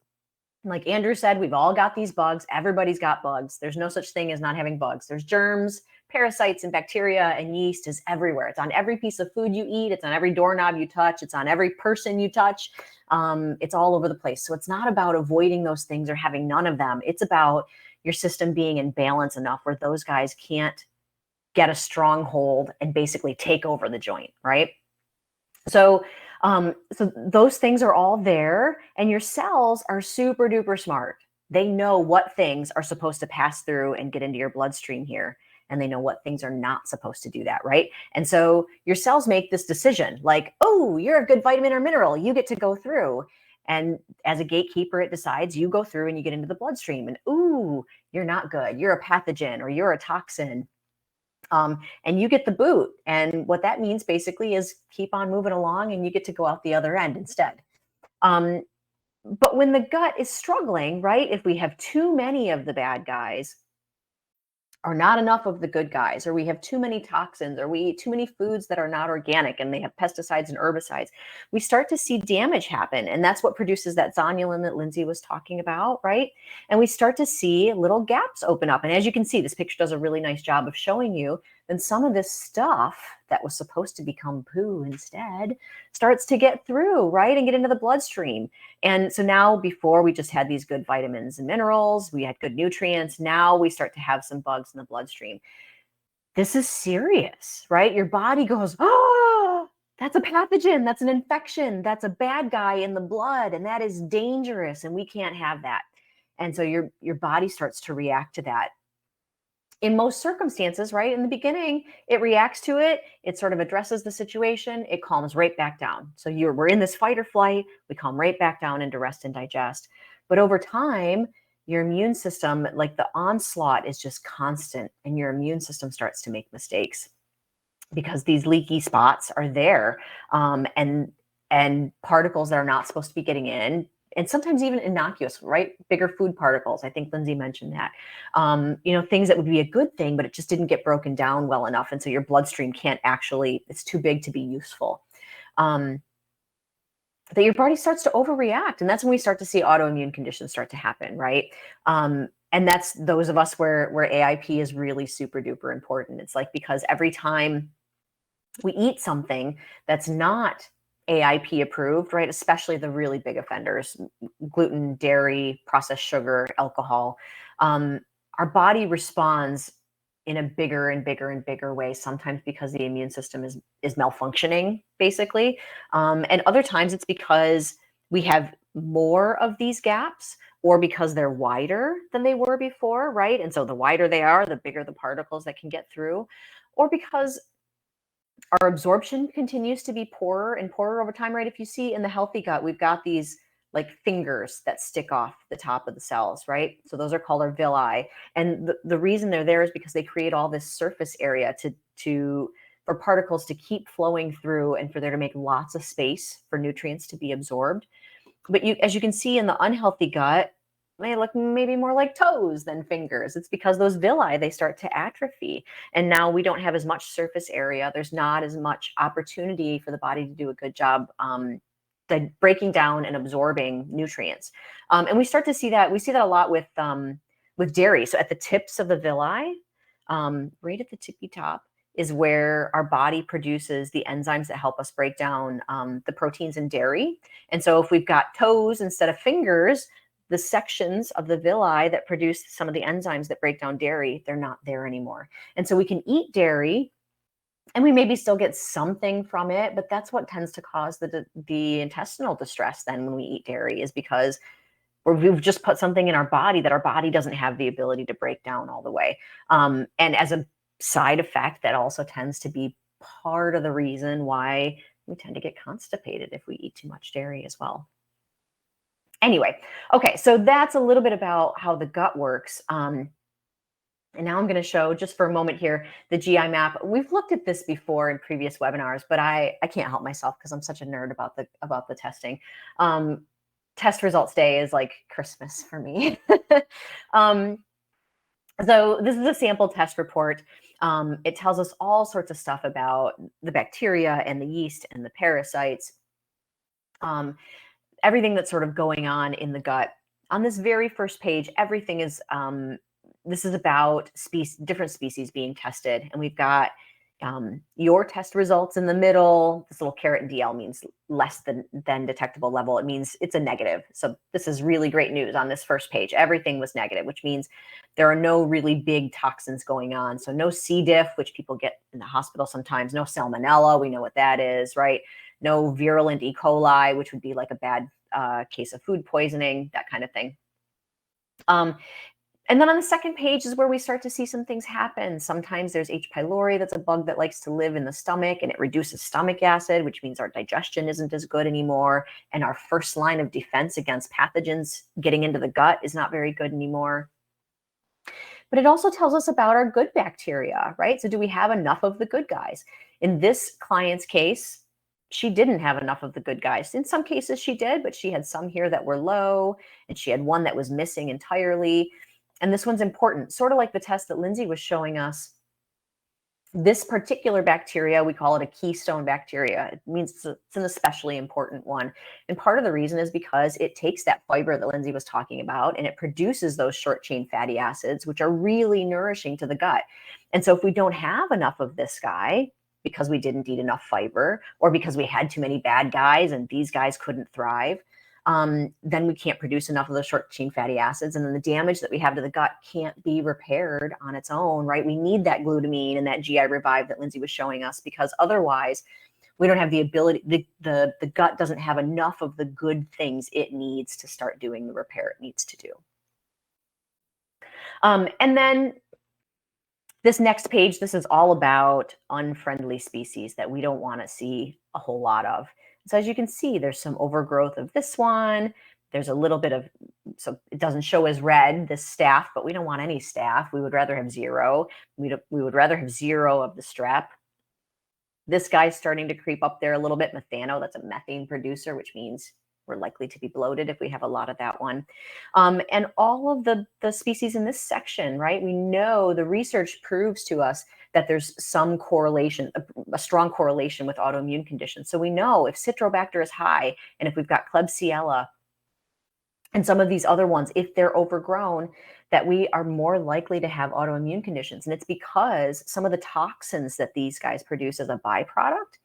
D: Like Andrew said, we've all got these bugs. Everybody's got bugs. There's no such thing as not having bugs. There's germs, parasites, and bacteria, and yeast is everywhere. It's on every piece of food you eat. It's on every doorknob you touch. It's on every person you touch. It's all over the place. So it's not about avoiding those things or having none of them. It's about your system being in balance enough where those guys can't get a stronghold and basically take over the joint, right? So those things are all there, and your cells are super duper smart. They know what things are supposed to pass through and get into your bloodstream here, and they know what things are not supposed to do that, right? And so your cells make this decision like, oh, you're a good vitamin or mineral, you get to go through. And as a gatekeeper, it decides you go through and you get into the bloodstream, and ooh, you're not good, you're a pathogen or you're a toxin. And you get the boot. And what that means basically is keep on moving along and you get to go out the other end instead. But when the gut is struggling, right, if we have too many of the bad guys or not enough of the good guys, or we have too many toxins, or we eat too many foods that are not organic and they have pesticides and herbicides, we start to see damage happen. And that's what produces that zonulin that Lindsay was talking about, right? And we start to see little gaps open up. And as you can see, this picture does a really nice job of showing you then some of this stuff that was supposed to become poo instead starts to get through, right, and get into the bloodstream. And so now, before we just had these good vitamins and minerals, we had good nutrients. Now we start to have some bugs in the bloodstream. This is serious, right? Your body goes, oh, that's a pathogen. That's an infection. That's a bad guy in the blood. And that is dangerous. And we can't have that. And so your body starts to react to that. In most circumstances, right, in the beginning, it reacts to it. It sort of addresses the situation. It calms right back down. So we're in this fight or flight. We calm right back down into rest and digest. But over time, your immune system, like the onslaught is just constant, and your immune system starts to make mistakes. because these leaky spots are there, and particles that are not supposed to be getting in, and sometimes even innocuous, right? Bigger food particles. I think Lindsay mentioned that. Things that would be a good thing, but it just didn't get broken down well enough. And so your bloodstream can't actually, it's too big to be useful. That your body starts to overreact. And that's when we start to see autoimmune conditions start to happen, right? And that's those of us where AIP is really super duper important. It's like, because every time we eat something that's not AIP approved, right? Especially the really big offenders, gluten, dairy, processed sugar, alcohol. Our body responds in a bigger and bigger and bigger way, sometimes because the immune system is malfunctioning, basically. And other times it's because we have more of these gaps, or because they're wider than they were before, right? And so the wider they are, the bigger the particles that can get through, or because our absorption continues to be poorer and poorer over time, right? If you see in the healthy gut, we've got these like fingers that stick off the top of the cells, right? So those are called our villi. And the reason they're there is because they create all this surface area for particles to keep flowing through, and for there to make lots of space for nutrients to be absorbed. But as you can see in the unhealthy gut, they look maybe more like toes than fingers. It's because those villi, they start to atrophy. And now we don't have as much surface area. There's not as much opportunity for the body to do a good job breaking down and absorbing nutrients. And we start to see that. We see that a lot with dairy. So at the tips of the villi, right at the tippy top, is where our body produces the enzymes that help us break down the proteins in dairy. And so if we've got toes instead of fingers, the sections of the villi that produce some of the enzymes that break down dairy, they're not there anymore. And so we can eat dairy and we maybe still get something from it, but that's what tends to cause the intestinal distress then when we eat dairy, is because we've just put something in our body that our body doesn't have the ability to break down all the way. And as a side effect, that also tends to be part of the reason why we tend to get constipated if we eat too much dairy as well. Anyway, okay, so that's a little bit about how the gut works. And now I'm going to show, just for a moment here, the GI map. We've looked at this before in previous webinars, but I can't help myself because I'm such a nerd about the testing. Test results day is like Christmas for me. So this is a sample test report. It tells us all sorts of stuff about the bacteria and the yeast and the parasites. Everything that's sort of going on in the gut. On this very first page, everything is, this is about different species being tested. And we've got your test results in the middle. This little caret and DL means less than detectable level. It means it's a negative. So this is really great news on this first page. Everything was negative, which means there are no really big toxins going on. So no C. diff, which people get in the hospital sometimes. No salmonella. We know what that is, right? No virulent E. coli, which would be like a bad case of food poisoning, that kind of thing. And then on the second page is where we start to see some things happen. Sometimes there's H. pylori. That's a bug that likes to live in the stomach, and it reduces stomach acid, which means our digestion isn't as good anymore. And our first line of defense against pathogens getting into the gut is not very good anymore. But it also tells us about our good bacteria, right? So do we have enough of the good guys? In this client's case, she didn't have enough of the good guys. In some cases she did, but she had some here that were low, and she had one that was missing entirely. And this one's important, sort of like the test that Lindsay was showing us. This particular bacteria, we call it a keystone bacteria. It means it's an especially important one. And part of the reason is because it takes that fiber that Lindsay was talking about, and it produces those short chain fatty acids, which are really nourishing to the gut. And so if we don't have enough of this guy, because we didn't eat enough fiber, or because we had too many bad guys and these guys couldn't thrive, then we can't produce enough of those short chain fatty acids. And then the damage that we have to the gut can't be repaired on its own, right? We need that glutamine and that GI revive that Lindsay was showing us, because otherwise we don't have the ability, the gut doesn't have enough of the good things it needs to start doing the repair it needs to do. And then this next page, this is all about unfriendly species that we don't want to see a whole lot of. So as you can see, there's some overgrowth of this one. There's a little bit of, so it doesn't show as red, this staph, but we don't want any staph. We would rather have zero. We would rather have zero of the strep. This guy's starting to creep up there a little bit. Methano, that's a methane producer, which means we're likely to be bloated if we have a lot of that one. And all of the species in this section, right? We know the research proves to us that there's some correlation, a strong correlation with autoimmune conditions. So we know if Citrobacter is high and if we've got Klebsiella and some of these other ones, if they're overgrown, that we are more likely to have autoimmune conditions. And it's because some of the toxins that these guys produce as a byproduct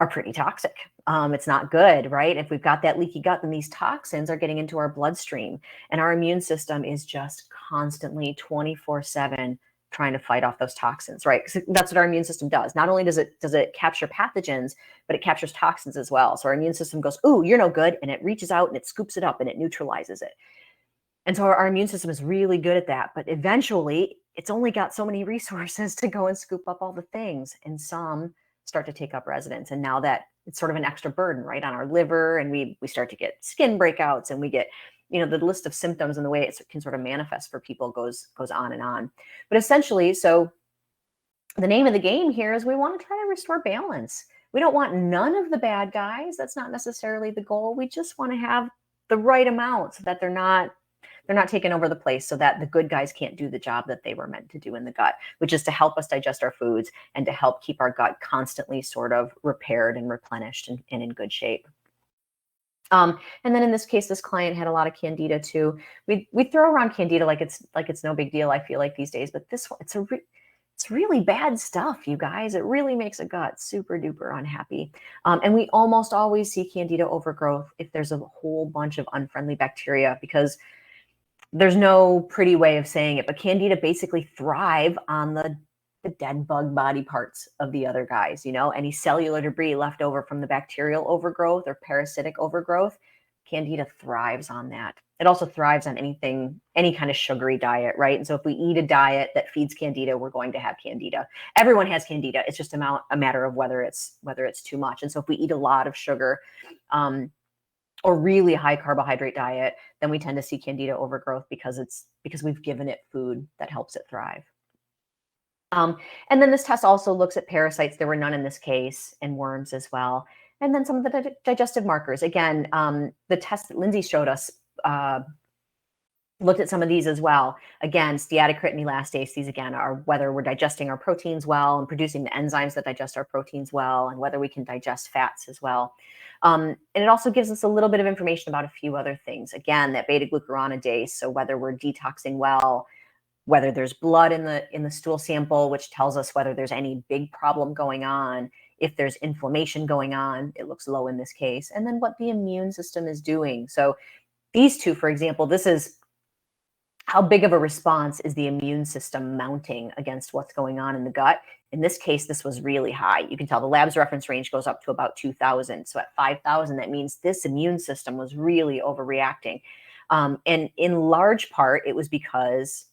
D: are pretty toxic. It's not good, right? If we've got that leaky gut, then these toxins are getting into our bloodstream, and our immune system is just constantly 24/7 trying to fight off those toxins, right? Because that's what our immune system does. Not only does it capture pathogens, but it captures toxins as well. So our immune system goes, "Ooh, you're no good," and it reaches out and it scoops it up and it neutralizes it. And so our immune system is really good at that. But eventually, it's only got so many resources to go and scoop up all the things, and some start to take up residence. And now that it's sort of an extra burden, right, on our liver, and we start to get skin breakouts, and we get, the list of symptoms and the way it can sort of manifest for people goes on and on. But essentially, so the name of the game here is we want to try to restore balance. We don't want none of the bad guys. That's not necessarily the goal. We just want to have the right amount so that they're not taking over the place, so that the good guys can't do the job that they were meant to do in the gut, which is to help us digest our foods and to help keep our gut constantly sort of repaired and replenished and in good shape. And then in this case, this client had a lot of candida too. We throw around candida like it's no big deal, I feel like, these days, but this one, it's really bad stuff, you guys. It really makes a gut super duper unhappy. And we almost always see candida overgrowth if there's a whole bunch of unfriendly bacteria, because there's no pretty way of saying it, but candida basically thrive on the dead bug body parts of the other guys, any cellular debris left over from the bacterial overgrowth or parasitic overgrowth. Candida thrives on that. It also thrives on any kind of sugary diet, right? And so if we eat a diet that feeds candida, we're going to have candida. Everyone has candida. It's just a matter of whether it's too much. And so if we eat a lot of sugar, or really high carbohydrate diet, then we tend to see candida overgrowth because we've given it food that helps it thrive. And then this test also looks at parasites. There were none in this case, and worms as well. And then some of the digestive markers. Again, the test that Lindsay showed us looked at some of these as well. Again, steatocrit and elastase, these again are whether we're digesting our proteins well and producing the enzymes that digest our proteins well, and whether we can digest fats as well. And it also gives us a little bit of information about a few other things. Again, that beta-glucuronidase, so whether we're detoxing well, whether there's blood in the stool sample, which tells us whether there's any big problem going on. If there's inflammation going on, it looks low in this case. And then what the immune system is doing. So these two, for example, this is how big of a response is the immune system mounting against what's going on in the gut. In this case, this was really high. You can tell the lab's reference range goes up to about 2,000. So at 5,000, that means this immune system was really overreacting. And in large part, it was because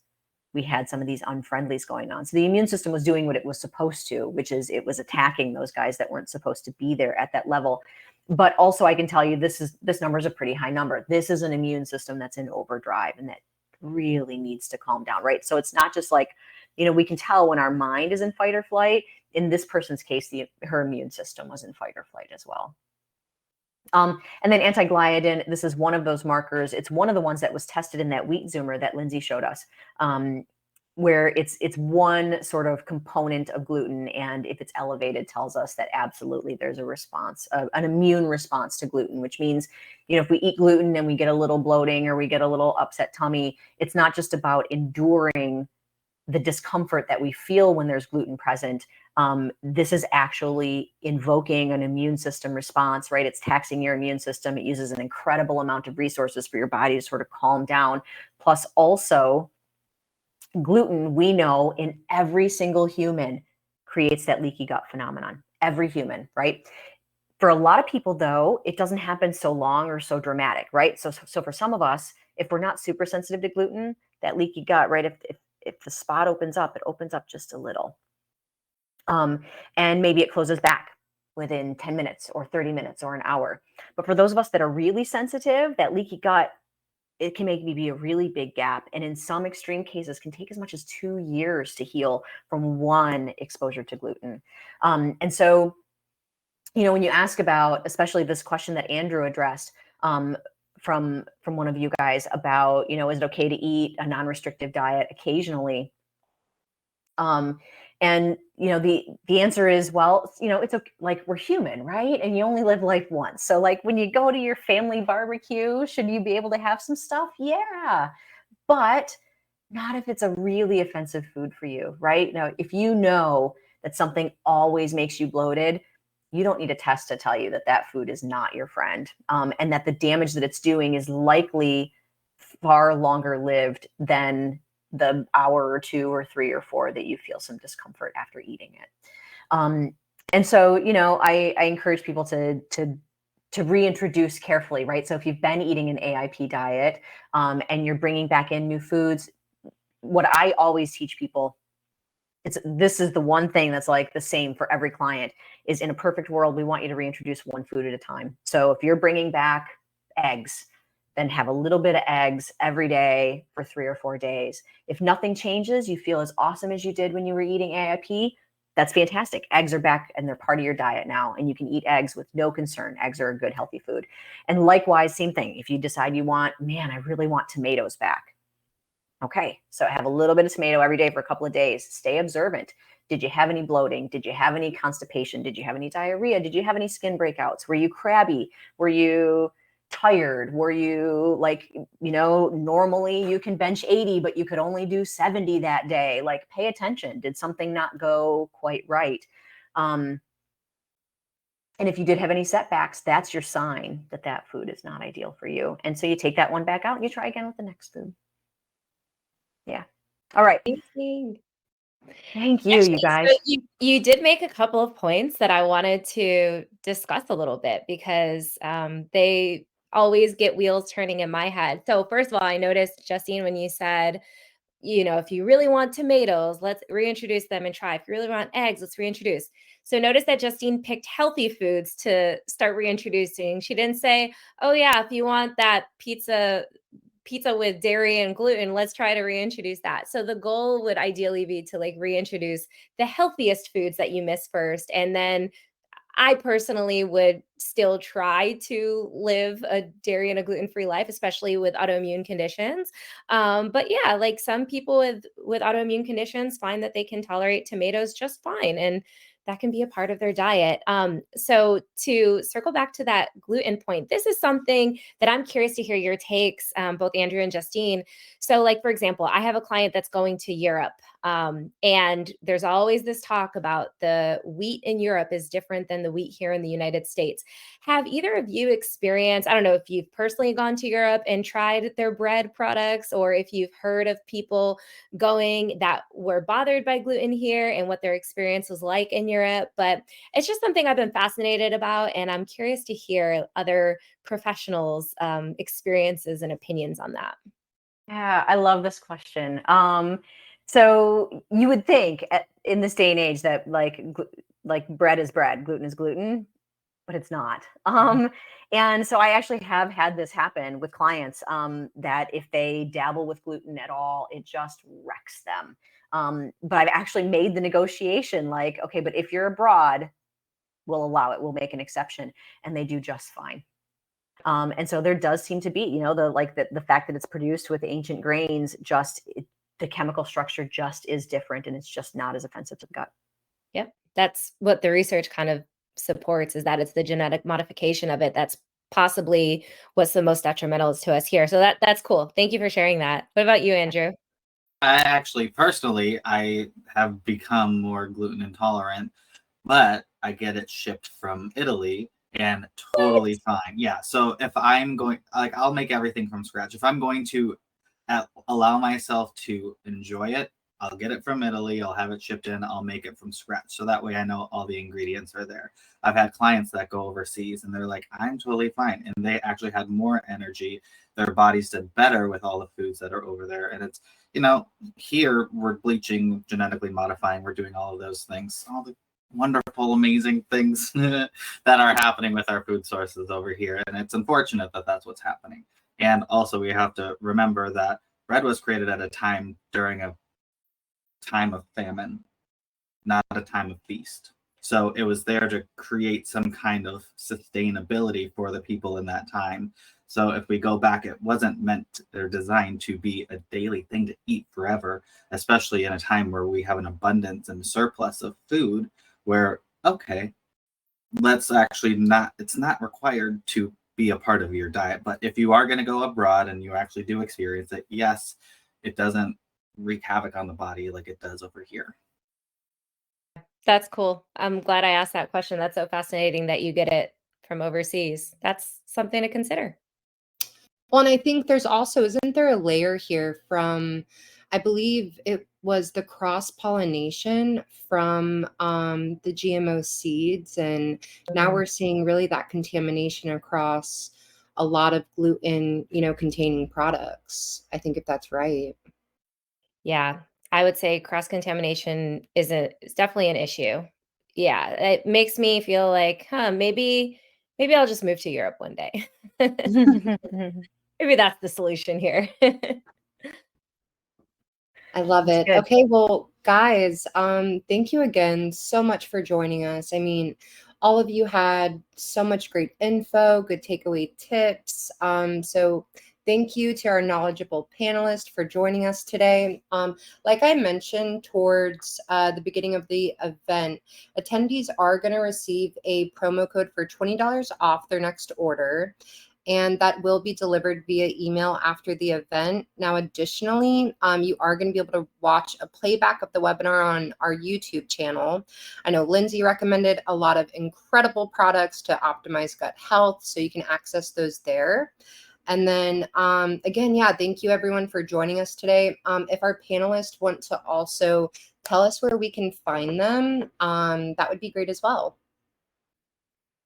D: we had some of these unfriendlies going on. So the immune system was doing what it was supposed to, which is it was attacking those guys that weren't supposed to be there at that level. But also, I can tell you this number is a pretty high number. This is an immune system that's in overdrive and that really needs to calm down, right? So it's not just like, we can tell when our mind is in fight or flight. In this person's case, her immune system was in fight or flight as well. And then anti-gliadin, this is one of those markers. It's one of the ones that was tested in that wheat zoomer that Lindsay showed us, where it's one sort of component of gluten, and if it's elevated, tells us that absolutely there's a response, an immune response to gluten, which means, if we eat gluten and we get a little bloating or we get a little upset tummy, it's not just about enduring the discomfort that we feel when there's gluten present. This is actually invoking an immune system response, right? It's taxing your immune system. It uses an incredible amount of resources for your body to sort of calm down. Plus also, gluten, we know in every single human creates that leaky gut phenomenon. Every human, right? For a lot of people, though, it doesn't happen so long or so dramatic, right? So for some of us, if we're not super sensitive to gluten, that leaky gut, right? If the spot opens up, it opens up just a little. And maybe it closes back within 10 minutes or 30 minutes or an hour. But for those of us that are really sensitive, that leaky gut it can maybe be a really big gap. And in some extreme cases can take as much as 2 years to heal from one exposure to gluten. And so, you know, when you ask about, especially this question that Andrew addressed, from one of you guys about, you know, is it okay to eat a non-restrictive diet occasionally? And you know, the answer is, well, you know, it's okay, like, we're human, right? And you only live life once. So like when you go to your family barbecue, should you be able to have some stuff? Yeah, but not if it's a really offensive food for you, right? Now, if you know that something always makes you bloated, you don't need a test to tell you that that food is not your friend, and that the damage that it's doing is likely far longer lived than the hour or 2 or 3 or 4 that you feel some discomfort after eating it. And so, you know, I encourage people to reintroduce carefully, right? So if you've been eating an AIP diet, and you're bringing back in new foods, what I always teach people, this is the one thing that's like the same for every client, is in a perfect world, we want you to reintroduce one food at a time. So if you're bringing back eggs, then have a little bit of eggs every day for 3 or 4 days. If nothing changes, you feel as awesome as you did when you were eating AIP, that's fantastic. Eggs are back and they're part of your diet now, and you can eat eggs with no concern. Eggs are a good, healthy food. And likewise, same thing. If you decide you want, man, I really want tomatoes back. Okay, so have a little bit of tomato every day for a couple of days. Stay observant. Did you have any bloating? Did you have any constipation? Did you have any diarrhea? Did you have any skin breakouts? Were you crabby? Were you tired? Were you like, you know, normally you can bench 80, but you could only do 70 that day? Like, pay attention. Did something not go quite right? And if you did have any setbacks, that's your sign that that food is not ideal for you. And so you take that one back out and you try again with the next food. Yeah. All right.
B: Amazing.
D: Thank you,
B: Actually,
D: you guys.
B: so you did make a couple of points that I wanted to discuss a little bit, because they always get wheels turning in my head. So first of all, I noticed, Justine, when you said, you know, if you really want tomatoes, let's reintroduce them and try. If you really want eggs, let's reintroduce. So notice that Justine picked healthy foods to start reintroducing. She didn't say, oh yeah, if you want that pizza with dairy and gluten, let's try to reintroduce that. So the goal would ideally be to like reintroduce the healthiest foods that you miss first. And then I personally would still try to live a dairy and a gluten-free life, especially with autoimmune conditions. But yeah, like some people with autoimmune conditions find that they can tolerate tomatoes just fine, and that can be a part of their diet. So to circle back to that gluten point, this is something that I'm curious to hear your takes, both Andrew and Justine. So like, for example, I have a client that's going to Europe. And there's always this talk about the wheat in Europe is different than the wheat here in the United States. Have either of you experienced, I don't know if you've personally gone to Europe and tried their bread products, or if you've heard of people going that were bothered by gluten here and what their experience was like in Europe. But it's just something I've been fascinated about, and I'm curious to hear other professionals' experiences and opinions on that.
D: Yeah, I love this question. So you would think in this day and age that like bread is bread, gluten is gluten, but it's not. And so I actually have had this happen with clients, that if they dabble with gluten at all, it just wrecks them. But I've actually made the negotiation like, okay, but if you're abroad, we'll allow it. We'll make an exception, and they do just fine. And so there does seem to be, you know, the fact that it's produced with ancient grains, the chemical structure just is different, and it's just not as offensive to the gut.
B: Yep. That's what the research kind of supports, is that it's the genetic modification of it that's possibly what's the most detrimental to us here. So that's cool. Thank you for sharing that. What about you, Andrew?
C: I actually, personally, I have become more gluten intolerant, but I get it shipped from Italy and totally fine. Yeah. So if I'm going, like, I'll make everything from scratch. If I'm going to allow myself to enjoy it, I'll get it from Italy. I'll have it shipped in. I'll make it from scratch. So that way I know all the ingredients are there. I've had clients that go overseas and they're like, I'm totally fine. And they actually had more energy. Their bodies did better with all the foods that are over there. And it's, you know, here we're bleaching, genetically modifying, we're doing all of those things, all the wonderful, amazing things that are happening with our food sources over here. And it's unfortunate that that's what's happening. And also we have to remember that bread was created at a time during a time of famine, not a time of feast. So it was there to create some kind of sustainability for the people in that time. So if we go back, it wasn't meant or designed to be a daily thing to eat forever, especially in a time where we have an abundance and surplus of food where, okay, let's actually not, it's not required to be a part of your diet. But if you are going to go abroad and you actually do experience it, yes, it doesn't wreak havoc on the body like it does over here.
B: That's cool. I'm glad I asked that question. That's so fascinating that you get it from overseas. That's something to consider.
A: Well, and I think there's also, isn't there a layer here from, I believe it was the cross-pollination from the GMO seeds, and now we're seeing really that contamination across a lot of gluten, containing products. I think if that's right.
B: Yeah, I would say cross-contamination is definitely an issue. Yeah, it makes me feel like, maybe I'll just move to Europe one day. Maybe that's the solution here.
A: I love
D: That's
A: it.
D: good.
A: Okay, well, guys, thank you again so much for joining us. I mean, all of you had so much great info, good takeaway tips. So thank you to our knowledgeable panelists for joining us today. Like I mentioned towards the beginning of the event, attendees are going to receive a promo code for $20 off their next order, and that will be delivered via email after the event. Now, additionally, you are going to be able to watch a playback of the webinar on our YouTube channel. I know Lindsay recommended a lot of incredible products to optimize gut health, so you can access those there. And then again, yeah, thank you everyone for joining us today. If our panelists want to also tell us where we can find them, that would be great as well.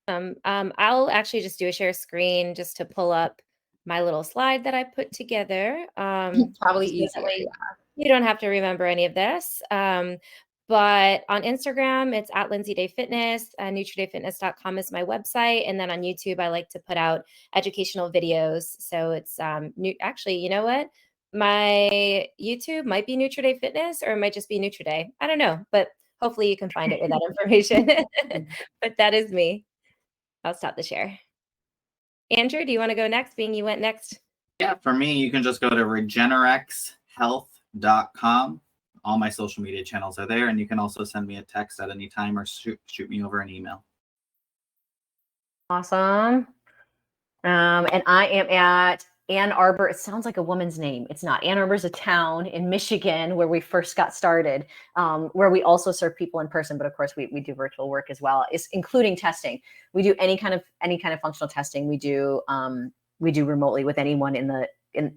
B: I'll actually just do a share screen just to pull up my little slide that I put together.
A: Probably
B: So that
A: easier.
B: way you don't have to remember any of this. But on Instagram, it's at Lindsay Day Fitness. NutriDayFitness.com is my website. And then on YouTube, I like to put out educational videos. So it's actually, you know what? My YouTube might be NutriDay Fitness, or it might just be NutriDay. I don't know, but hopefully you can find it with that information. But that is me. I'll stop the share. Andrew, do you want to go next, being you went next?
C: Yeah, for me, you can just go to regenerexhealth.com. All my social media channels are there, and you can also send me a text at any time or shoot me over an email.
D: Awesome. And I am at Ann Arbor. It sounds like a woman's name. It's not. Ann Arbor is a town in Michigan where we first got started, where we also serve people in person. But of course, we do virtual work as well, including testing. We do any kind of functional testing. We do remotely with anyone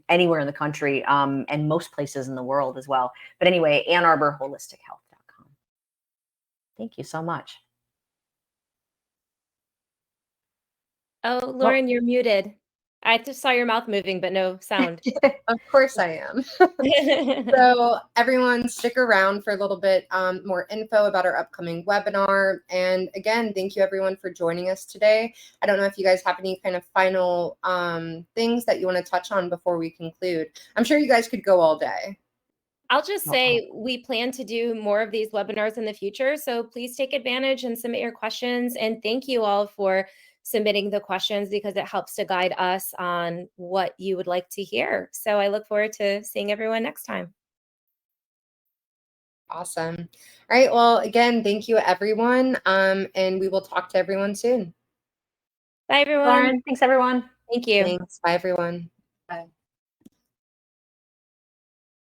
D: anywhere in the country, and most places in the world as well. But anyway, Ann Arbor Holistic Health.com. Thank you so much.
B: Oh, Lauren, you're muted. I just saw your mouth moving, but no sound.
A: Of course I am. So everyone stick around for a little bit more info about our upcoming webinar. And again, thank you everyone for joining us today. I don't know if you guys have any kind of final things that you want to touch on before we conclude. I'm sure you guys could go all day.
B: I'll just say we plan to do more of these webinars in the future. So please take advantage and submit your questions. And thank you all for submitting the questions, because it helps to guide us on what you would like to hear. So I look forward to seeing everyone next time.
A: Awesome. All right. Well, again, thank you, everyone. And we will talk to everyone soon.
B: Bye, everyone.
D: Lauren, thanks, everyone.
B: Thank you.
A: Thanks. Bye, everyone.